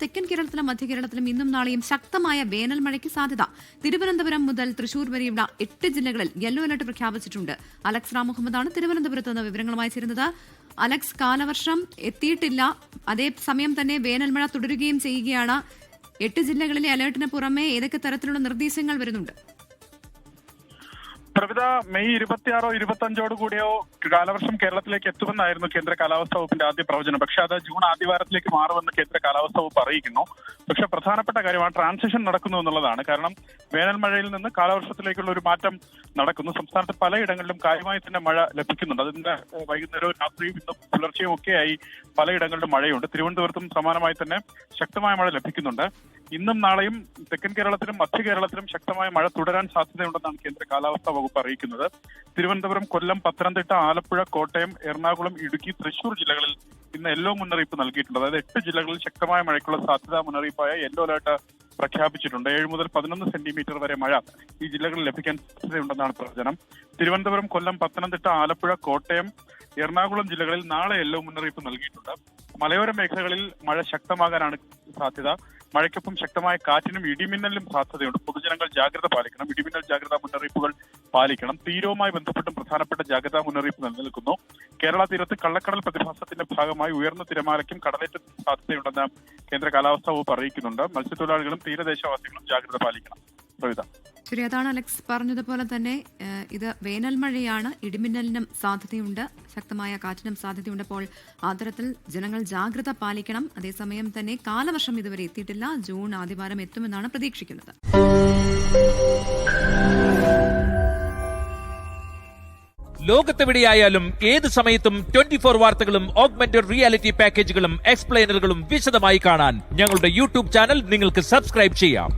തെക്കൻ കേരളത്തിലും മധ്യ കേരളത്തിലും ഇന്നും നാളെയും ശക്തമായ വേനൽ മഴയ്ക്ക് സാധ്യത. തിരുവനന്തപുരം മുതൽ തൃശൂർ വരെയുള്ള 8 ജില്ലകളിൽ യെല്ലോ അലർട്ട് പ്രഖ്യാപിച്ചിട്ടുണ്ട്. അലക്സ് റാം മുഹമ്മദാണ് തിരുവനന്തപുരത്ത് നിന്ന് വിവരങ്ങളുമായി ചേരുന്നത്. അലക്സ്, കാലവർഷം എത്തിയിട്ടില്ല, അതേസമയം തന്നെ വേനൽ മഴ തുടരുകയും ചെയ്യുകയാണ്. 8 ജില്ലകളിലെ അലർട്ടിന് പുറമെ ഏതൊക്കെ തരത്തിലുള്ള നിർദ്ദേശങ്ങൾ വരുന്നുണ്ട്? പ്രവിത, മെയ് 26 25 കൂടിയോ കാലവർഷം കേരളത്തിലേക്ക് എത്തുമെന്നായിരുന്നു കേന്ദ്ര കാലാവസ്ഥാ വകുപ്പിന്റെ ആദ്യ പ്രവചനം. പക്ഷെ അത് ജൂൺ ആദ്യവാരത്തിലേക്ക് മാറുമെന്ന് കേന്ദ്ര കാലാവസ്ഥാ വകുപ്പ് അറിയിക്കുന്നു. പക്ഷെ പ്രധാനപ്പെട്ട കാര്യമാണ് ട്രാൻസിഷൻ നടക്കുന്നു എന്നുള്ളതാണ്. കാരണം വേനൽ മഴയിൽ നിന്ന് കാലവർഷത്തിലേക്കുള്ള ഒരു മാറ്റം നടക്കുന്നു. സംസ്ഥാനത്ത് പലയിടങ്ങളിലും കാര്യമായി തന്നെ മഴ ലഭിക്കുന്നുണ്ട്. അതിന്റെ വൈകുന്നേരവും രാത്രിയും ഇന്നും പുലർച്ചെയും ഒക്കെയായി പലയിടങ്ങളിലും മഴയുണ്ട്. തിരുവനന്തപുരത്തും സമാനമായി തന്നെ ശക്തമായ മഴ ലഭിക്കുന്നുണ്ട്. ഇന്നും നാളെയും തെക്കൻ കേരളത്തിലും മധ്യ കേരളത്തിലും ശക്തമായ മഴ തുടരാൻ സാധ്യതയുണ്ടെന്നാണ് കേന്ദ്ര കാലാവസ്ഥാ വകുപ്പ് അറിയിക്കുന്നത്. തിരുവനന്തപുരം, കൊല്ലം, പത്തനംതിട്ട, ആലപ്പുഴ, കോട്ടയം, എറണാകുളം, ഇടുക്കി, തൃശൂർ ജില്ലകളിൽ ഇന്ന് യെല്ലോ മുന്നറിയിപ്പ് നൽകിയിട്ടുണ്ട്. അതായത് 8 ജില്ലകളിൽ ശക്തമായ മഴയ്ക്കുള്ള സാധ്യതാ മുന്നറിയിപ്പായ യെല്ലോ അലർട്ട് പ്രഖ്യാപിച്ചിട്ടുണ്ട്. 7 മുതൽ 11 സെന്റിമീറ്റർ വരെ മഴ ഈ ജില്ലകളിൽ ലഭിക്കാൻ സാധ്യതയുണ്ടെന്നാണ് പ്രവചനം. തിരുവനന്തപുരം, കൊല്ലം, പത്തനംതിട്ട, ആലപ്പുഴ, കോട്ടയം, എറണാകുളം ജില്ലകളിൽ നാളെ യെല്ലോ മുന്നറിയിപ്പ് നൽകിയിട്ടുണ്ട്. മലയോര മേഖലകളിൽ മഴ ശക്തമാകാനാണ് സാധ്യത. മഴയ്ക്കൊപ്പം ശക്തമായ കാറ്റിനും ഇടിമിന്നലിനും സാധ്യതയുണ്ട്. പൊതുജനങ്ങൾ ജാഗ്രത പാലിക്കണം. ഇടിമിന്നൽ ജാഗ്രതാ മുന്നറിയിപ്പുകൾ പാലിക്കണം. തീരവുമായി ബന്ധപ്പെട്ടും പ്രധാനപ്പെട്ട ജാഗ്രതാ മുന്നറിയിപ്പ് നിലനിൽക്കുന്നു. കേരള തീരത്ത് കള്ളക്കടൽ പ്രതിഭാസത്തിന്റെ ഭാഗമായി ഉയർന്ന തിരമാലയ്ക്കും കടലേറ്റത്തിനും സാധ്യതയുണ്ടെന്ന് കേന്ദ്ര കാലാവസ്ഥാ വകുപ്പ് അറിയിക്കുന്നുണ്ട്. മത്സ്യത്തൊഴിലാളികളും തീരദേശവാസികളും ജാഗ്രത പാലിക്കണം. പ്രവിത, ശരി, അതാണ് അലക്സ് പറഞ്ഞതുപോലെ തന്നെ ഇത് വേനൽ മഴയാണ്, ഇടിമിന്നലിനും സാധ്യതയുണ്ട്, ശക്തമായ കാറ്റിനും സാധ്യതയുണ്ട്. അപ്പോൾ ആ തരത്തിൽ ജനങ്ങൾ ജാഗ്രത പാലിക്കണം. അതേസമയം തന്നെ കാലവർഷം ഇതുവരെ എത്തിയിട്ടില്ല. ജൂൺ ആദ്യവാരം എത്തുമെന്നാണ് പ്രതീക്ഷിക്കുന്നത്. ലോകത്തെവിടെയായാലും ഏത് സമയത്തും 24 വാർത്തകളും ഓഗ്മെന്റഡ് റിയാലിറ്റി പാക്കേജുകളും എക്സ്പ്ലെയിനറുകളും വിശദമായി കാണാൻ ഞങ്ങളുടെ യൂട്യൂബ് ചാനൽ നിങ്ങൾക്ക് സബ്സ്ക്രൈബ് ചെയ്യാം.